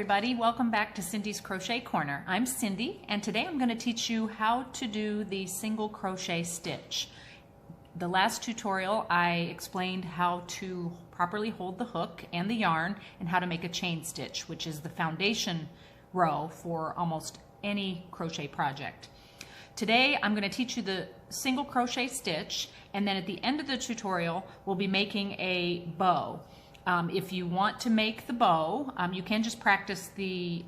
everybody, welcome back to Cindy's Crochet Corner. I'm Cindy and today I'm going to teach you how to do the single crochet stitch. The last tutorial I explained how to properly hold the hook and the yarn and how to make a chain stitch, which is the foundation row for almost any crochet project. Today I'm going to teach you the single crochet stitch, and then at the end of the tutorial we'll be making a bow. If you want to make the bow, you can just practice the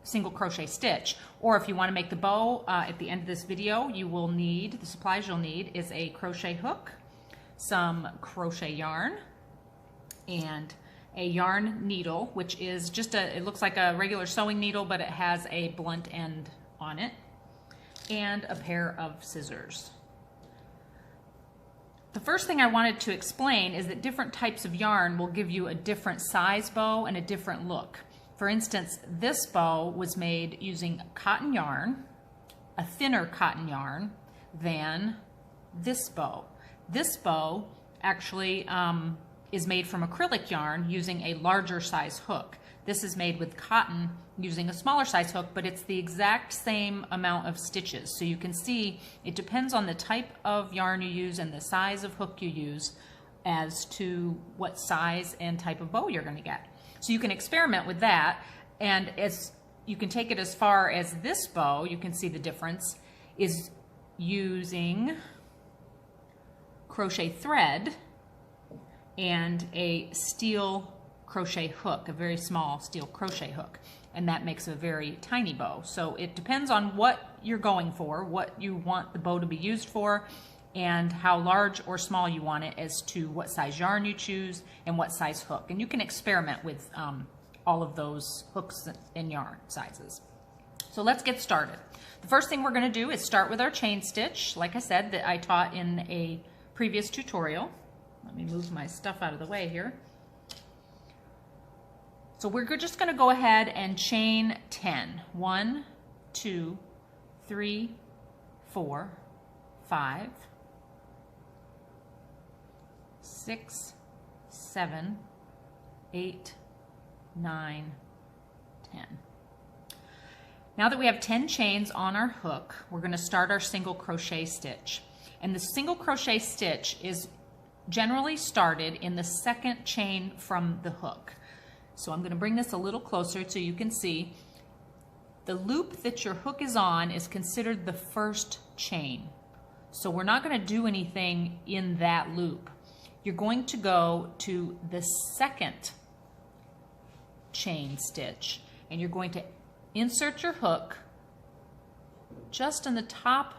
single crochet stitch, or if you want to make the bow at the end of this video, you will need, the supplies you'll need is a crochet hook, some crochet yarn, and a yarn needle, which is just it looks like a regular sewing needle, but it has a blunt end on it, and a pair of scissors. The first thing I wanted to explain is that different types of yarn will give you a different size bow and a different look. For instance, this bow was made using cotton yarn, a thinner cotton yarn than this bow. This bow actually is made from acrylic yarn using a larger size hook. This is made with cotton using a smaller size hook, but it's the exact same amount of stitches. So you can see it depends on the type of yarn you use and the size of hook you use as to what size and type of bow you're going to get. So you can experiment with that, and as you can take it as far as this bow, you can see the difference is using crochet thread and a steel crochet hook, a very small steel crochet hook, and that makes a very tiny bow. So it depends on what you're going for, what you want the bow to be used for, and how large or small you want it as to what size yarn you choose and what size hook. And you can experiment with all of those hooks and yarn sizes. So let's get started. The first thing we're going to do is start with our chain stitch, like I said, that I taught in a previous tutorial. Let me move my stuff out of the way here. So we're just going to go ahead and chain 10. 1, 2, 3, 4, 5, 6, 7, 8, 9, 10. Now that we have 10 chains on our hook, we're going to start our single crochet stitch. And the single crochet stitch is generally started in the second chain from the hook. So I'm going to bring this a little closer so you can see. The loop that your hook is on is considered the first chain. So we're not going to do anything in that loop. You're going to go to the second chain stitch, and you're going to insert your hook just in the top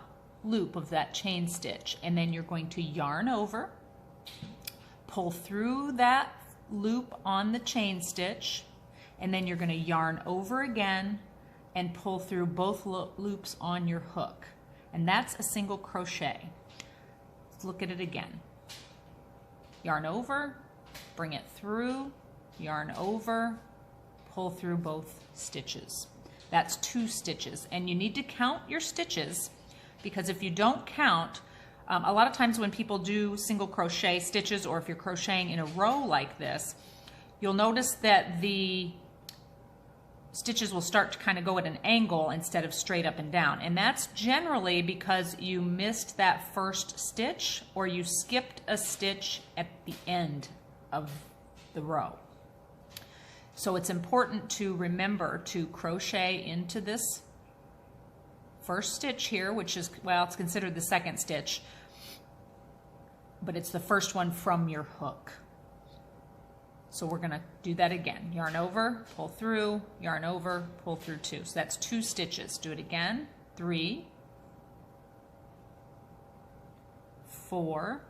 loop of that chain stitch, and then you're going to yarn over, pull through that loop on the chain stitch, and then you're going to yarn over again and pull through both loops on your hook, and that's a single crochet. Let's look at it again. Yarn over, bring it through, yarn over, pull through both stitches. That's 2 stitches, and you need to count your stitches, because if you don't count, a lot of times when people do single crochet stitches, or if you're crocheting in a row like this, you'll notice that the stitches will start to kind of go at an angle instead of straight up and down. And that's generally because you missed that first stitch, or you skipped a stitch at the end of the row. So it's important to remember to crochet into this first stitch here, which is, well, it's considered the second stitch, but it's the first one from your hook. So we're going to do that again. Yarn over, pull through, yarn over, pull through 2. So that's 2 stitches. Do it again. 3, 4,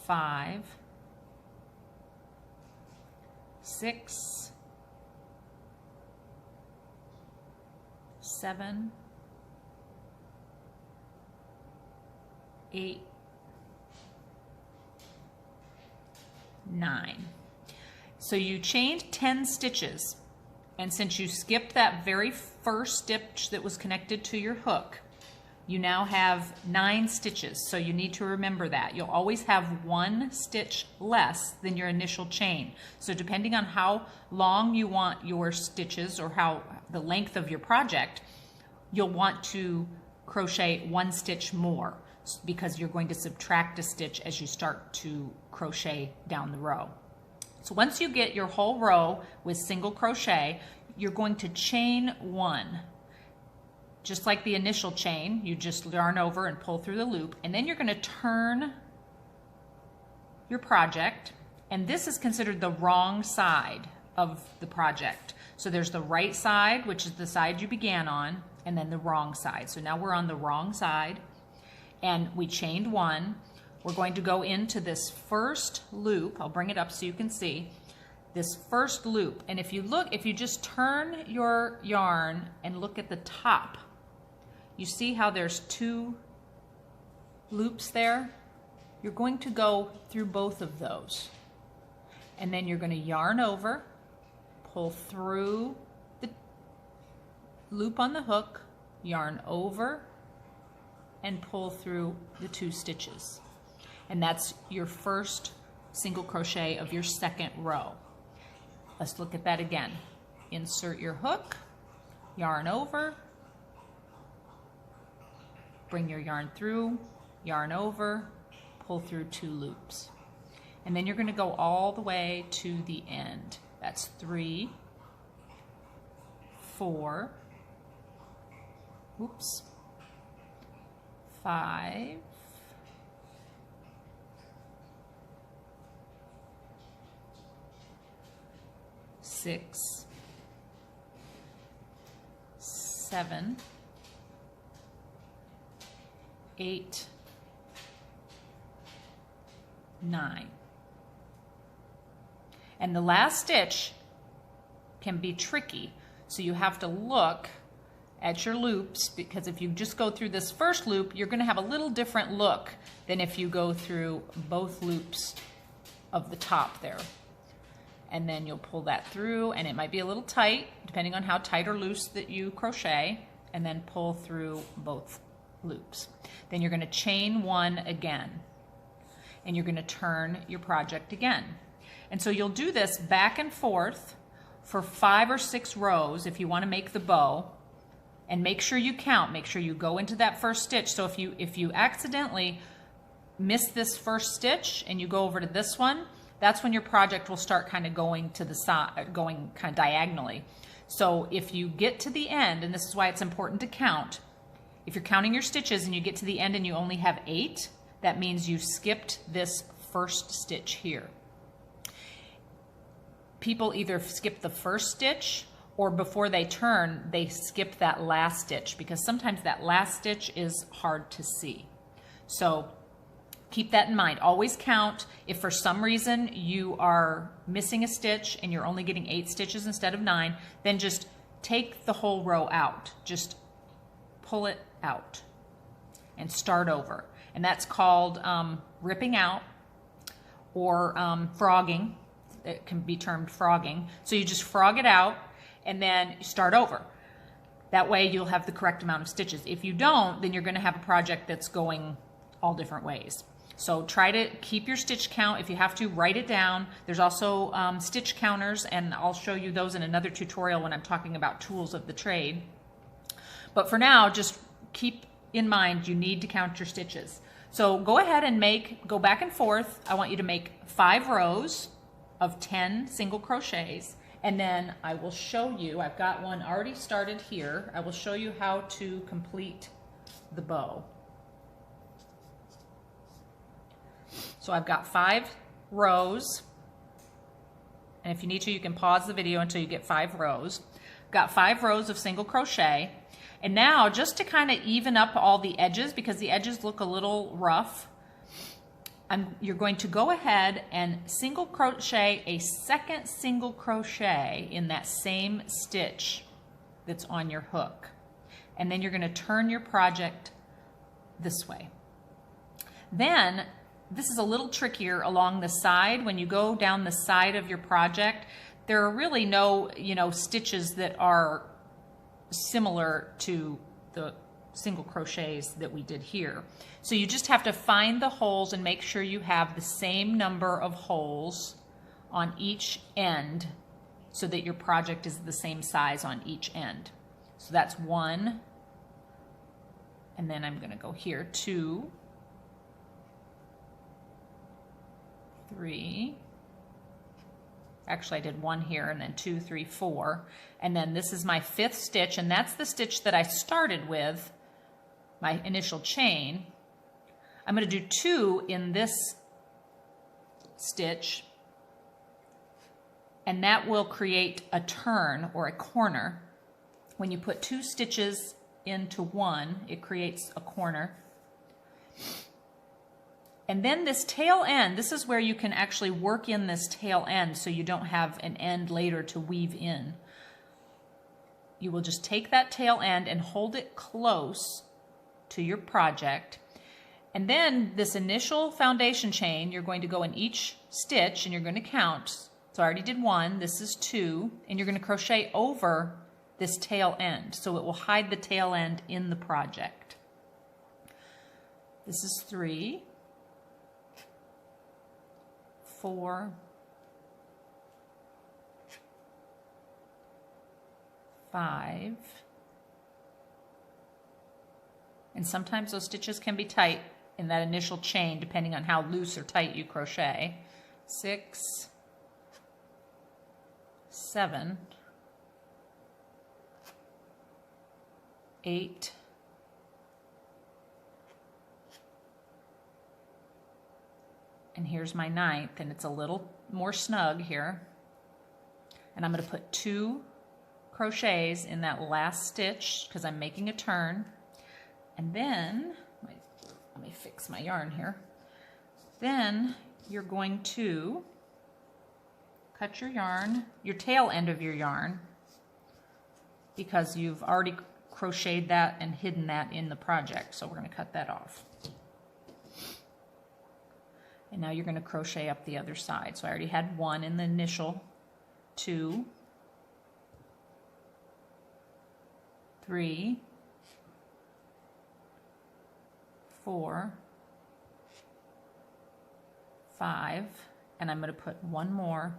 5, 6, 7, 8, 9. So you chained 10 stitches, and since you skipped that very first stitch that was connected to your hook, you now have 9 stitches, so you need to remember that. You'll always have 1 stitch less than your initial chain. So depending on how long you want your stitches or how the length of your project, you'll want to crochet 1 stitch more because you're going to subtract a stitch as you start to crochet down the row. So once you get your whole row with single crochet, you're going to chain 1. Just like the initial chain, you just yarn over and pull through the loop, and then you're going to turn your project, and this is considered the wrong side of the project. So there's the right side, which is the side you began on, and then the wrong side. So now we're on the wrong side, and we chained 1. We're going to go into this first loop. I'll bring it up so you can see this first loop, and if you just turn your yarn and look at the top, you see how there's 2 loops there? You're going to go through both of those. And then you're going to yarn over, pull through the loop on the hook, yarn over, and pull through the 2 stitches. And that's your first single crochet of your second row. Let's look at that again. Insert your hook, yarn over, bring your yarn through, yarn over, pull through 2 loops. And then you're going to go all the way to the end. That's 3, 4, 5, 6, 7, 8, 9. And the last stitch can be tricky, so you have to look at your loops, because if you just go through this first loop, you're going to have a little different look than if you go through both loops of the top there. And then you'll pull that through, and it might be a little tight depending on how tight or loose that you crochet, and then pull through both loops. Then you're going to chain 1 again, and you're going to turn your project again. And so you'll do this back and forth for 5 or 6 rows if you want to make the bow, and make sure you count. Make sure you go into that first stitch. So if you accidentally miss this first stitch and you go over to this one, that's when your project will start kind of going to the side, going kind of diagonally. So if you get to the end, and this is why it's important to count, if you're counting your stitches and you get to the end and you only have 8, that means you skipped this first stitch here. People either skip the first stitch, or before they turn, they skip that last stitch, because sometimes that last stitch is hard to see. So keep that in mind. Always count. If for some reason you are missing a stitch and you're only getting 8 stitches instead of 9, then just take the whole row out. Just pull it out and start over. And that's called ripping out, or frogging. It can be termed frogging. So you just frog it out and then start over. That way you'll have the correct amount of stitches. If you don't, then you're going to have a project that's going all different ways. So try to keep your stitch count. If you have to, write it down. There's also stitch counters, and I'll show you those in another tutorial when I'm talking about tools of the trade. But for now, just keep in mind you need to count your stitches. So go ahead and go back and forth. I want you to make 5 rows of 10 single crochets, and then I will show you, I've got one already started here. I will show you how to complete the bow. So I've got 5 rows, and if you need to, you can pause the video until you get 5 rows. I've got 5 rows of single crochet, and now just to kind of even up all the edges, because the edges look a little rough, you're going to go ahead and single crochet a second single crochet in that same stitch that's on your hook, and then you're going to turn your project this way. Then this is a little trickier along the side. When you go down the side of your project, there are really no, stitches that are similar to the single crochets that we did here. So you just have to find the holes and make sure you have the same number of holes on each end so that your project is the same size on each end. So that's 1, and then I'm going to go here 2, 3. Actually, I did 1 here, and then 2, 3, 4, and then this is my 5th stitch, and that's the stitch that I started with, my initial chain. I'm going to do 2 in this stitch, and that will create a turn or a corner. When you put 2 stitches into 1, it creates a corner. And then this tail end, this is where you can actually work in this tail end so you don't have an end later to weave in. You will just take that tail end and hold it close to your project. And then this initial foundation chain, you're going to go in each stitch and you're going to count. So I already did 1, this is 2, and you're going to crochet over this tail end. So it will hide the tail end in the project. This is 3, 4, 5, and sometimes those stitches can be tight in that initial chain depending on how loose or tight you crochet. 6, 7, 8, 9, and here's my 9th, and it's a little more snug here. And I'm going to put 2 crochets in that last stitch because I'm making a turn. And then, let me fix my yarn here. Then you're going to cut your yarn, your tail end of your yarn, because you've already crocheted that and hidden that in the project. So we're going to cut that off. And now you're going to crochet up the other side. So I already had 1 in the initial, 2, 3, 4, 5, and I'm going to put 1 more.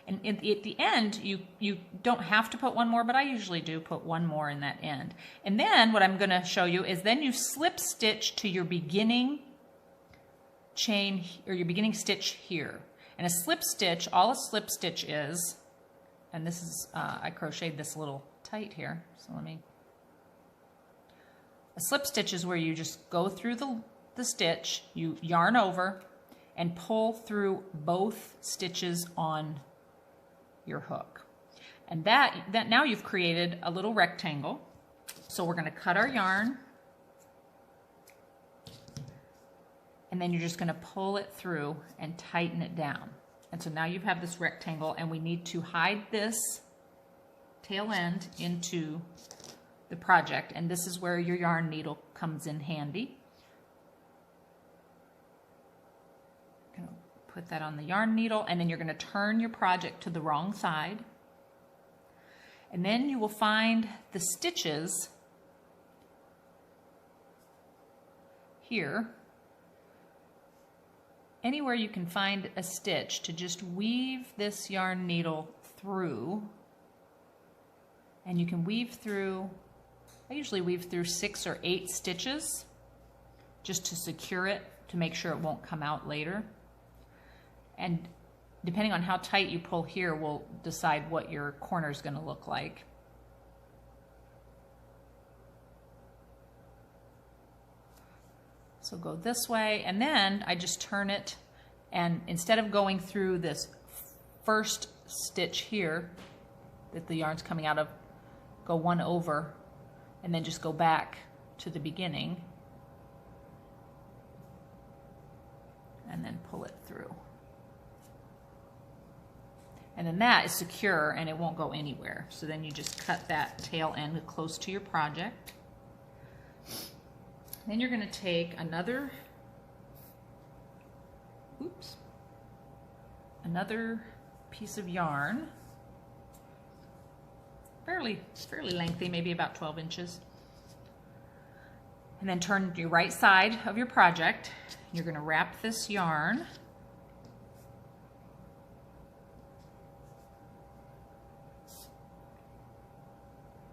And at the end, you don't have to put 1 more, but I usually do put 1 more in that end. And then what I'm going to show you is then you slip stitch to your beginning chain or your beginning stitch here. And a slip stitch, all a slip stitch is, and this is, I crocheted this a little tight here, so a slip stitch is where you just go through the stitch, you yarn over, and pull through both stitches on your hook. And that now you've created a little rectangle. So we're going to cut our yarn, and then you're just going to pull it through and tighten it down. And so now you have this rectangle, and we need to hide this tail end into the project, and this is where your yarn needle comes in handy. I'm going to put that on the yarn needle, and then you're going to turn your project to the wrong side. And then you will find the stitches here. Anywhere you can find a stitch to just weave this yarn needle through. And you can weave through, I usually weave through 6 or 8 stitches just to secure it, to make sure it won't come out later. And depending on how tight you pull here will decide what your corner is going to look like. So go this way, and then I just turn it, and instead of going through this first stitch here that the yarn's coming out of, go 1 over, and then just go back to the beginning, and then pull it through. And then that is secure and it won't go anywhere. So then you just cut that tail end close to your project. Then you're going to take another piece of yarn, fairly lengthy, maybe about 12 inches. And then turn your right side of your project. You're going to wrap this yarn.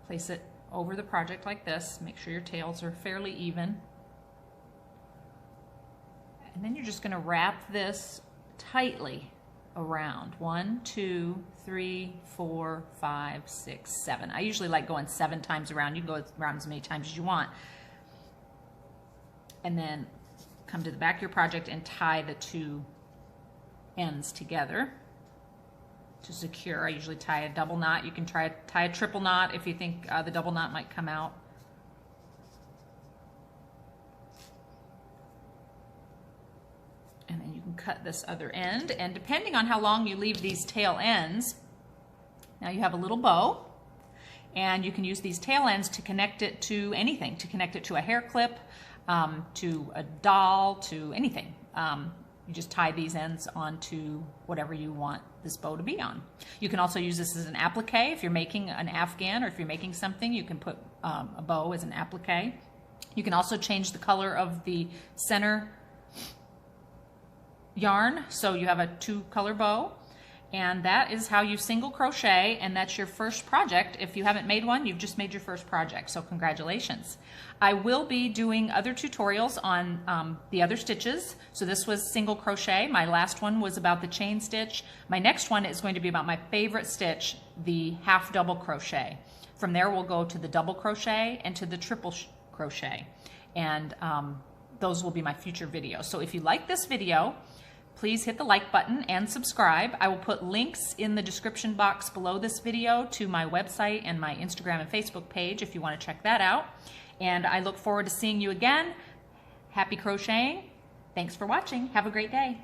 Place it over the project like this. Make sure your tails are fairly even. And then you're just going to wrap this tightly around. 1, 2, 3, 4, 5, 6, 7. I usually like going 7 times around. You can go around as many times as you want. And then come to the back of your project and tie the 2 ends together to secure. I usually tie a double knot. You can tie a triple knot if you think the double knot might come out. And then you can cut this other end, and depending on how long you leave these tail ends, now you have a little bow, and you can use these tail ends to connect it to anything, to connect it to a hair clip, to a doll, to anything. You just tie these ends onto whatever you want this bow to be on. You can also use this as an applique. If you're making an afghan or if you're making something, you can put a bow as an applique. You can also change the color of the center yarn, so you have a 2-color bow. And that is how you single crochet, and that's your first project. If you haven't made one, you've just made your first project, so congratulations. I will be doing other tutorials on the other stitches. So this was single crochet. My last one was about the chain stitch. My next one is going to be about my favorite stitch, the half double crochet. From there we'll go to the double crochet and to the triple crochet. And those will be my future videos. So if you like this video, please hit the like button and subscribe. I will put links in the description box below this video to my website and my Instagram and Facebook page if you want to check that out. And I look forward to seeing you again. Happy crocheting. Thanks for watching. Have a great day.